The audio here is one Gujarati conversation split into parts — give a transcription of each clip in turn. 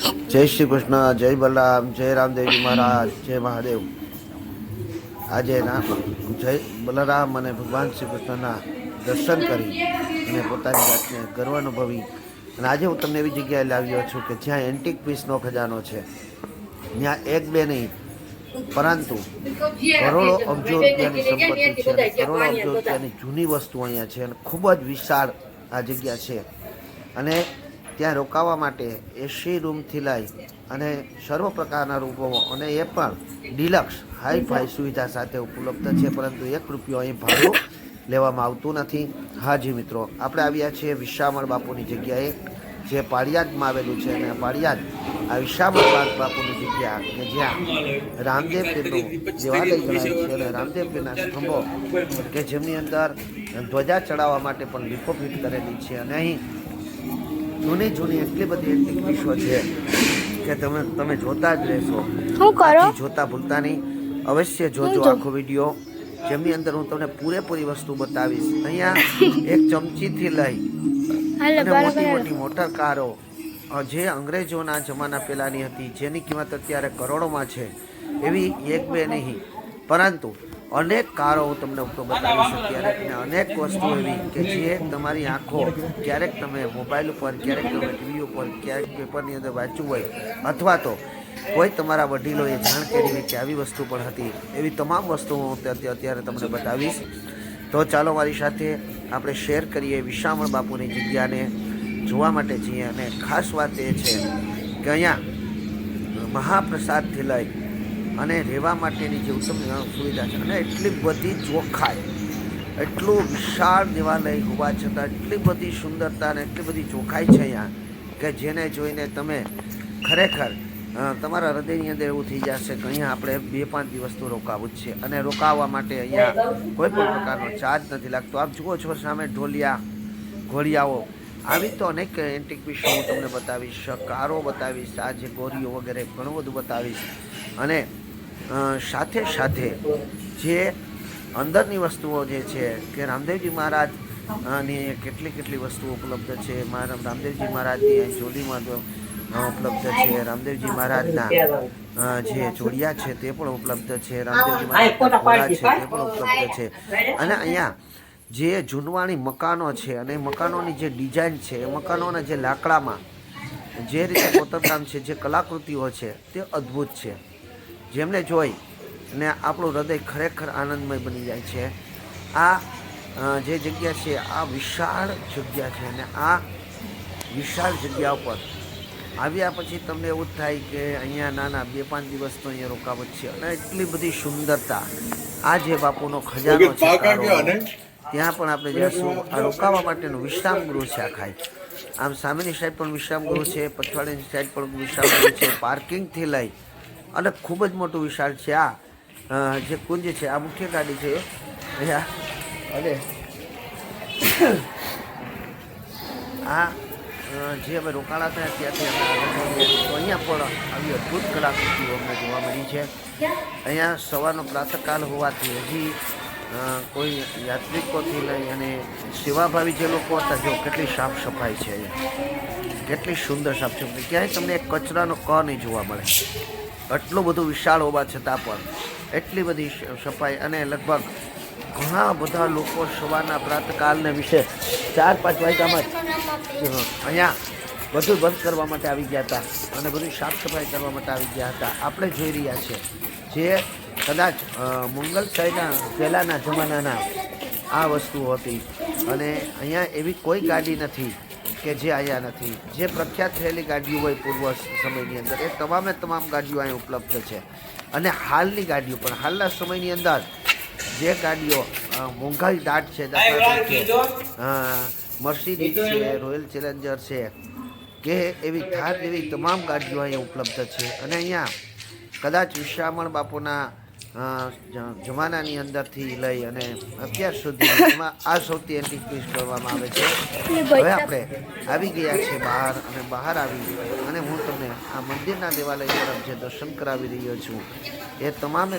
જય શ્રી કૃષ્ણ, જય બલરામ, જય રામદેવજી મહારાજ, જય મહાદેવ। આજે જય બલરામ અને ભગવાન શ્રી કૃષ્ણના દર્શન કરી અને પોતાની જાતને ગર્વ અનુભવી અને આજે હું તમને એવી જગ્યાએ લાવ્યો છું કે જ્યાં એન્ટિક પીસનો ખજાનો છે। ત્યાં એક બે નહીં પરંતુ કરોડો અબજો રૂપિયાની સંપત્તિ છે અને કરોડો અબજો રૂપિયાની જૂની વસ્તુ અહીંયા છે અને ખૂબ જ વિશાળ આ જગ્યા છે અને ત્યાં રોકાવા માટે એસી રૂમથી લઈ અને સર્વ પ્રકારના રૂમો અને એ પણ ડિલક્સ હાઈ ફાઈ સુવિધા સાથે ઉપલબ્ધ છે, પરંતુ ₹1 અહીં ભાડું લેવામાં આવતું નથી। હાજી મિત્રો, આપણે આવ્યા છીએ વિશ્રામણ બાપુની જગ્યાએ જે પાળિયાદમાં આવેલું છે અને પાળિયાદ આ વિશ્રામણ બાપુની જગ્યા કે જ્યાં રામદેવ પીરનું દેવાલય ગણાય છે અને રામદેવ પીરના સ્તંભો કે જેમની અંદર ધ્વજા ચડાવવા માટે પણ લીપો ફીટ કરેલી છે અને અહીં જૂની જૂની એટલી બધી એન્ટિક પીસો છે કે તમે જોતા જ રહેશો। જોતા ભૂલતા નહીં, અવશ્ય જોજો આખો વિડીયો, જેમની અંદર હું તમને પૂરેપૂરી વસ્તુ બતાવીશ। અહીંયા એક ચમચીથી લઈ અને મોટી મોટી મોટર કારો જે અંગ્રેજોના જમાના પહેલાંની હતી, જેની કિંમત અત્યારે કરોડોમાં છે, એવી એક બે નહીં પરંતુ અનેક કારો હું તમને બતાવીશ અત્યારે અને અનેક વસ્તુ એવી કે જે તમારી આંખો ક્યારેક તમે મોબાઈલ ઉપર, ક્યારેક તમે ટીવી ઉપર, ક્યારેક પેપરની અંદર વાંચ્યું હોય અથવા તો કોઈ તમારા વડીલોએ જાણ કરી હોય કે આવી વસ્તુ પણ હતી, એવી તમામ વસ્તુઓ હું અત્યારે તમને બતાવીશ। તો ચાલો મારી સાથે આપણે શેર કરીએ વિશ્રામણ બાપુની જગ્યાને જોવા માટે જઈએ અને ખાસ વાત એ છે કે અહીંયા મહાપ્રસાદથી લઈ અને રહેવા માટેની જે ઉત્તમ સુવિધા છે અને એટલી બધી ચોખ્ખાઈ, એટલું વિશાળ દેવાલય હોવા છતાં એટલી બધી સુંદરતા અને એટલી બધી ચોખ્ખાઈ છે અહીંયા કે જેને જોઈને તમે ખરેખર તમારા હૃદયની અંદર એવું થઈ જશે કે અહીંયા આપણે 2-5 દિવસ તો રોકાવું જ છે અને રોકાવા માટે અહીંયા કોઈ પણ પ્રકારનો ચાર્જ નથી લાગતો। આપ જુઓ છો સામે ઢોલિયા, ઘોડિયાઓ, આવી તો અનેક એન્ટિક પીસો હું તમને બતાવીશ, કારો બતાવીશ, આ જે ગોરીઓ વગેરે ઘણું બધું બતાવીશ અને સાથે સાથે જે અંદરની વસ્તુઓ જે છે કે રામદેવજી મહારાજની કેટલી વસ્તુઓ ઉપલબ્ધ છે। રામદેવજી મહારાજની જોડીમાં ઉપલબ્ધ છે, રામદેવજી મહારાજના જે જોડિયા છે તે પણ ઉપલબ્ધ છે, રામદેવજી મહારાજના ઘોડા છે તે પણ ઉપલબ્ધ છે અને અહીંયા જે જૂનવાણી મકાનો છે અને મકાનોની જે ડિઝાઇન છે એ મકાનોના જે લાકડામાં જે રીતે કોતરકામ છે, જે કલાકૃતિઓ છે તે અદ્ભુત છે, જેમને જોઈ ને આપણું હૃદય ખરેખર આનંદમય બની જાય છે। આ જે જગ્યા છે આ વિશાળ જગ્યા છે અને આ વિશાળ જગ્યા ઉપર આવ્યા પછી તમને એવું જ થાય કે અહીંયા નાના 2-5 દિવસ તો અહીંયા રોકાવત છે અને એટલી બધી સુંદરતા, આ જે બાપુનો ખજાનો છે ત્યાં પણ આપણે જઈશું। આ રોકાવા માટેનું વિશ્રામ ગૃહ છે આખાય, આમ સામેની સાઈડ પણ વિશ્રામ ગૃહ છે, પછવાડીની સાઈડ પણ વિશ્રામ ગૃહ છે, પાર્કિંગથી લઈ અને ખૂબ જ મોટું વિશાળ છે। આ જે કુંજ છે આ મુખ્ય ગાડી છે અહીંયા અને આ જે અમે રોકાણા થયા ત્યાંથી અમે તો અહીંયા પણ આવી અદ્ભુત કલાકૃતિઓ અમને જોવા મળી છે। અહીંયા સવારનો પ્રાતઃકાલ હોવાથી હજી કોઈ યાત્રિકોથી લઈ અને સેવાભાવી જે લોકો હતા, જો કેટલી સાફ સફાઈ છે અહીંયા, કેટલી સુંદર સાફ સફાઈ, ક્યાંય તમને એક કચરાનો ક નહીં જોવા મળે, એટલું બધું વિશાળ હોવા છતાં પણ એટલી બધી સફાઈ અને લગભગ ઘણા બધા લોકો સવારના પ્રાતઃકાલને વિશે 4-5 વાગ્યામાં જ અહીંયા બધું બંધ કરવા માટે આવી ગયા હતા અને બધું સાફ સફાઈ કરવા માટે આવી ગયા હતા। આપણે જોઈ રહ્યા છીએ જે કદાચ મંગલ સાહેબના પહેલાંના જમાનાના આ વસ્તુઓ હતી અને અહીંયા એવી કોઈ ગાડી નથી કે જે અહીંયા નથી, જે પ્રખ્યાત થયેલી ગાડીઓ હોય પૂર્વ સમયની અંદર એ તમામ ગાડીઓ અહીં ઉપલબ્ધ છે અને હાલની ગાડીઓ પણ હાલના સમયની અંદર જે ગાડીઓ મોંઘાઈ દાટ છે, દાખલા તરીકે મર્સિડીઝ છે, રોયલ ચેલેન્જર છે કે એવી થાર જેવી તમામ ગાડીઓ અહીંયા ઉપલબ્ધ છે અને અહીંયા કદાચ વિશ્રામણ બાપુના જમાનાની અંદરથી લઈ અને અત્યાર સુધી આ સૌથી એન્ટિક પીસ કરવામાં આવે છે। હવે આપણે આવી ગયા છે બહાર અને બહાર આવી અને હું તમને આ મંદિરના દેવાલય તરફ જે દર્શન કરાવી રહ્યો છું એ તમામ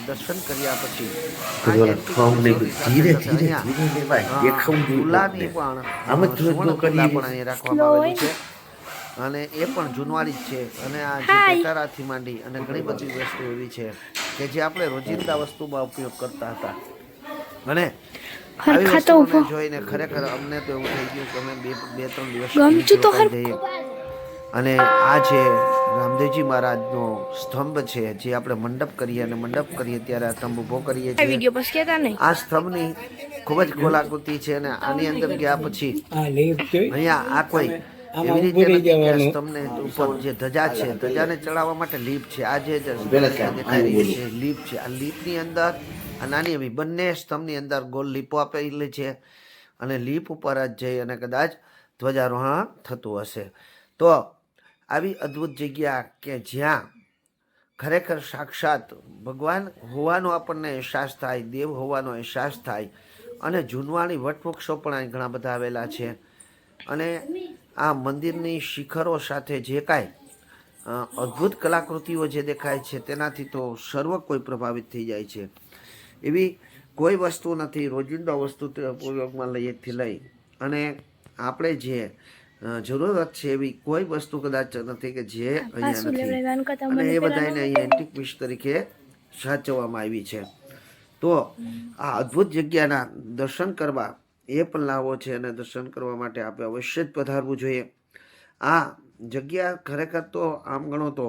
દર્શન કર્યા પછી તુલાની પણ અહીં રાખવામાં આવેલી છે અને એ પણ જૂનવાળી જ છે. અને આ જે પેટારાથી માંડી અને ઘણી બધી વસ્તુ એવી છે કે જે આપણે રોજિંદા વસ્તુમાં ઉપયોગ કરતા હતા. અને આવી વસ્તુઓને જોઈને ખરેખર અમને તો એવું થઈ ગયું કે અમે બે ત્રણ દિવસ અહીંથી રોકાઈ જઈએ. અને આ છે રામદેવજી મહારાજનો સ્તંભ છે, જે આપણે મંડપ કરીએ અને મંડપ કરીએ ત્યારે આ સ્તંભ ઊભો કરીએ છીએ. આ સ્તંભની ખૂબ જ કલાકૃતિ છે. અને આની અંદર ગયા પછી અહીંયા આ કોઈ એવી રીતે નથી કે સ્તંભને ઉપર જે ધજા છે, ધજાને ચડાવવા માટે લીપ છે. આ જે દેખાઈ રહી છે લીપ છે. આ લીપની અંદર આ નાની એવી બંને સ્તંભની અંદર ગોળ લીપો આપેલી છે. અને લીપ ઉપર જ જઈ અને કદાચ ધ્વજારોહણ થતું હશે. તો આવી અદ્ભુત જગ્યા કે જ્યાં ખરેખર સાક્ષાત ભગવાન હોવાનો આપણને અહેસાસ થાય, દેવ હોવાનો અહેસાસ થાય. અને જૂનવાણી વટવૃક્ષો પણ અહીં ઘણા બધા આવેલા છે. અને આ મંદિરની શિખરો સાથે જે કાંઈ અદ્ભુત કલાકૃતિઓ જે દેખાય છે તેનાથી તો સર્વ કોઈ પ્રભાવિત થઈ જાય છે. એવી કોઈ વસ્તુ નથી રોજિંદા વસ્તુ ઉપયોગમાં લઈએથી લઈ અને આપણે જે જરૂરત છે એવી કોઈ વસ્તુ કદાચ નથી કે જે અહીંયા નથી. અને એ બધાને અહીંયા એન્ટિક પીસ તરીકે સાચવવામાં આવી છે. તો આ અદ્ભુત જગ્યાના દર્શન કરવા એ પણ લાવો છે. અને દર્શન કરવા માટે આપણે અવશ્ય જ પધારવું જોઈએ. આ જગ્યા ખરેખર તો આમ ગણો તો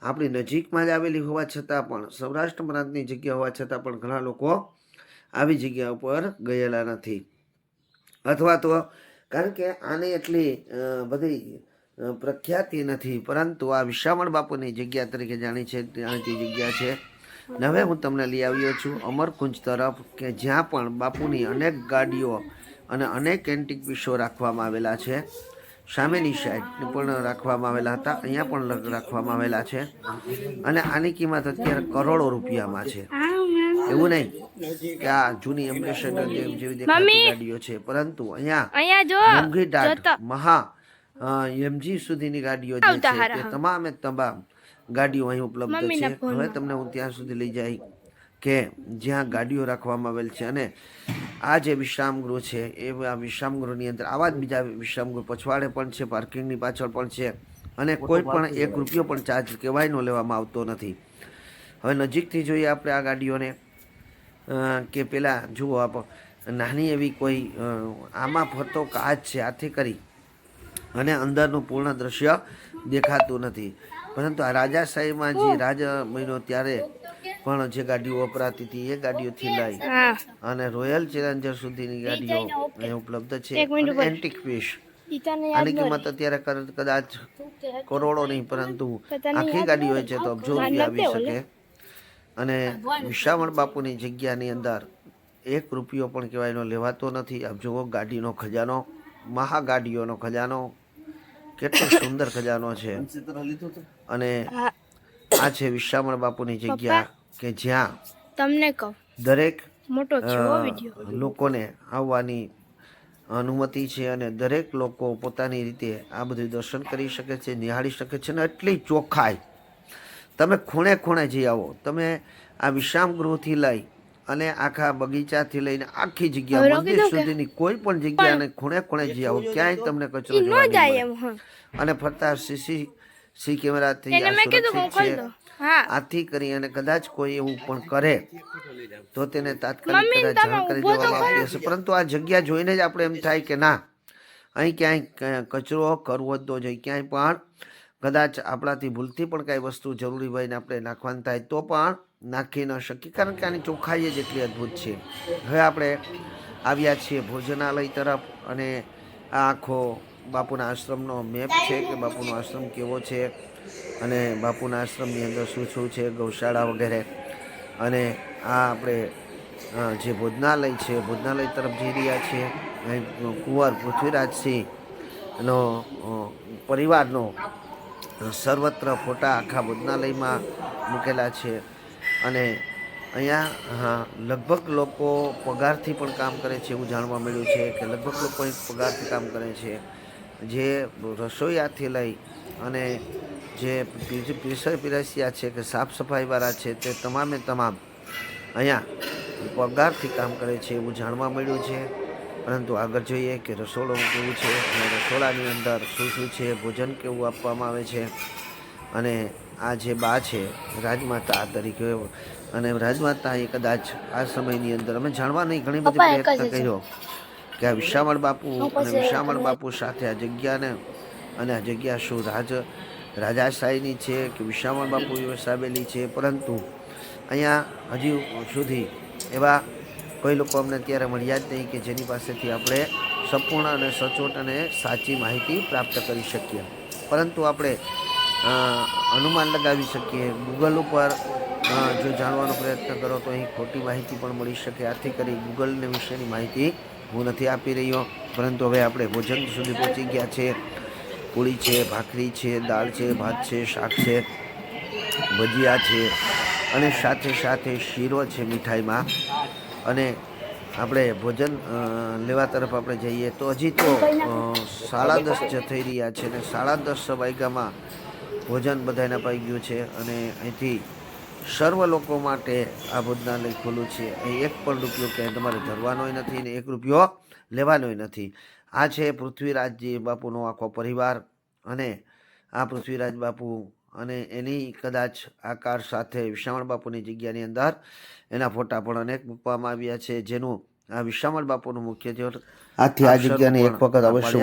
આપણી નજીકમાં જ આવેલી હોવા છતાં પણ, સૌરાષ્ટ્ર પ્રાંતની જગ્યા હોવા છતાં પણ ઘણા લોકો આવી જગ્યા ઉપર ગયેલા નથી. અથવા તો કારણ કે આની એટલી બધી પ્રખ્યાતિ નથી. પરંતુ આ વિશામણ બાપુની જગ્યા તરીકે જાણીતી જગ્યા છે. હવે હું તમને લઈ આવ્યો છું અમરકુંજ તરફ, કે જ્યાં પણ બાપુની અનેક ગાડીઓ અને અનેક એન્ટિક પીસો રાખવામાં આવેલા છે. સામેની સાઈડ પણ રાખવામાં આવેલા હતા, અહીંયા પણ રાખવામાં આવેલા છે. અને આની કિંમત અત્યારે કરોડો રૂપિયામાં છે. એવું નહીં કે આ જૂની એમ્બેસેડર જેવી દેખાતી ગાડીઓ છે, પરંતુ અહીંયા મોંઘી દાટ મહા એમજી સુધીની ગાડીઓ જે છે તે તમામે તમામ ગાડીઓ અહીં ઉપલબ્ધ છે. હવે તમને હું ત્યાં સુધી લઈ જાય કે જ્યાં ગાડીઓ રાખવામાં આવેલ છે. અને આ જે વિશ્રામગૃહ છે એ આ વિશ્રામગૃહની અંદર આવા જ બીજા વિશ્રામગૃહ પછવાડે પણ છે, પાર્કિંગની પાછળ પણ છે. અને કોઈ પણ ₹1 પણ ચાર્જ કહેવાયનો લેવામાં આવતો નથી. હવે નજીકથી જોઈએ આપણે આ ગાડીઓને કે પેલા જુઓ આપ નાની એવી કોઈ આમાં ફરતો કાચ છે આથી કરી અને અંદરનું પૂર્ણ દ્રશ્ય દેખાતું નથી. પરંતુ આ રાજાશાહીમાં જે રાજ બન્યો ત્યારે પણ જે ગાડીઓ વપરાતી હતી એ ગાડીઓથી લઈ અને રોયલ ચેલેન્જર સુધીની ગાડીઓ અહીં ઉપલબ્ધ છે. એન્ટિક પીસ આની કિંમત અત્યારે કદાચ કરોડો નહીં પરંતુ આખી ગાડી હોય છે તો અબજો રૂપિયા આવી શકે. અને વિશામણ બાપુની જગ્યાની અંદર ₹1 પણ કહેવાયનો લેવાતો નથી. આપ જુઓ ગાડીનો ખજાનો, મહાગાડીઓનો ખજાનો, કેટલો સુંદર ખજાનો છે. અને આ છે વિશામણ બાપુની જગ્યા કે જ્યાં તમને દરેક લોકોને આવવાની અનુમતિ છે. અને દરેક લોકો પોતાની રીતે આ બધું દર્શન કરી શકે છે, નિહાળી શકે છે. અને એટલી ચોખ્ખાઈ, તમે ખૂણે ખૂણે જઈ આવો. તમે આ વિશ્રામગૃહથી લઈ અને આખા બગીચાથી લઈને આખી જગ્યા મંદિર સુધીની કોઈ પણ જગ્યાને ખૂણે ખૂણે જઈ આવો, ક્યાંય તમને કચરો જોવા નહીં મળે. અને ફરતા સી કેમેરાથી સુરક્ષિત છે. આથી કરી અને કદાચ કોઈ એવું પણ કરે તો તેને તાત્કાલિક કદાચ જાણ કરી દેવામાં આવતી હશે. પરંતુ આ જગ્યા જોઈને જ આપણે એમ થાય કે ના, અહીં ક્યાંય કચરો કરવો જ ન જોઈએ. ક્યાંય પણ કદાચ આપણાથી ભૂલથી પણ કાંઈ વસ્તુ જરૂરી હોય ને આપણે નાખવાનું થાય તો પણ નાખી ન શકીએ, કારણ કે આની ચોખ્ખાઈ જ એટલી અદ્ભુત છે. હવે આપણે આવ્યા છીએ ભોજનાલય તરફ. અને આ આખો બાપુના આશ્રમનો મેપ છે કે બાપુનો આશ્રમ કેવો છે અને બાપુના આશ્રમની અંદર શું શું છે, ગૌશાળા વગેરે. અને આ આપણે જે ભોજનાલય છે, ભોજનાલય તરફ જઈ રહ્યા છીએ. અહીં કુંવર પૃથ્વીરાજસિંહનો પરિવારનો સર્વત્ર ફોટા આખા ભોજનાલયમાં મૂકેલા છે. અને અહીંયા લગભગ લોકો પગારથી પણ કામ કરે છે એવું જાણવા મળ્યું છે કે લગભગ લોકો અહીં પગારથી કામ કરે છે. જે રસોઈયાથી લઈ અને જે પીરસ્યા છે કે સાફ સફાઈવાળા છે તે તમામે તમામ અહીંયા પગારથી કામ કરે છે એવું જાણવા મળ્યું છે. પરંતુ આગળ જોઈએ કે રસોડું કેવું છે અને રસોડાની અંદર શું શું છે, ભોજન કેવું આપવામાં આવે છે. અને આ જે બા છે રાજમાતા તરીકે, અને રાજમાતા એ કદાચ આ સમયની અંદર અમે જાણવાની ઘણી બધી પપ્પા એક પ્રયત્ન જ છે. કર્યો કે આ વિશામળ બાપુ હું અને પછી વિશામળ તમે બાપુ સાથે આ જગ્યાને, અને આ જગ્યા શું રાજાશાહીની છે કે વિશામળ બાપુ વસાવેલી છે. પરંતુ અહીંયા હજી સુધી એવા કોઈ લોકો અમને અત્યારે મળ્યા જ નહીં કે જેની પાસેથી આપણે સંપૂર્ણ અને સચોટ અને સાચી માહિતી પ્રાપ્ત કરી શકીએ. પરંતુ આપણે અનુમાન લગાવી શકીએ. ગૂગલ ઉપર જો જાણવાનો પ્રયત્ન કરો તો અહીં ખોટી માહિતી પણ મળી શકે. આથી કરી ગૂગલને વિશેની માહિતી હું નથી આપી રહ્યો, પરંતુ હવે આપણે ભોજન સુધી પહોંચી ગયા છે. પૂરી છે, ભાખરી છે, દાળ છે, ભાત છે, શાક છે, ભજીયા છે, અને સાથે સાથે શીરો છે મીઠાઈમાં. અને આપણે ભોજન લેવા તરફ આપણે જઈએ તો હજી તો 10:30 જ થઈ રહ્યા છે, અને 10:30 વાગ્યામાં ભોજન બધાને પાઈ ગયું છે. અને અહીંથી સર્વ લોકો માટે આ ભોજનાલય ખુલ્લું છે. અહીં 1 પણ રૂપિયો ક્યાંય તમારે ધરવાનોય નથી ને 1 રૂપિયો લેવાનોય નથી. આ છે પૃથ્વીરાજજી બાપુનો આખો પરિવાર. અને આ પૃથ્વીરાજ બાપુ અને એની કદાચ આકાર સાથે વિશામળ બાપુની જગ્યાની અંદર એના ફોટા પણ અનેક મૂકવામાં આવ્યા છે, જેનું આ વિશામળ બાપુનું મુખ્ય છે. આથી આ જગ્યાને એક વખત અવશ્ય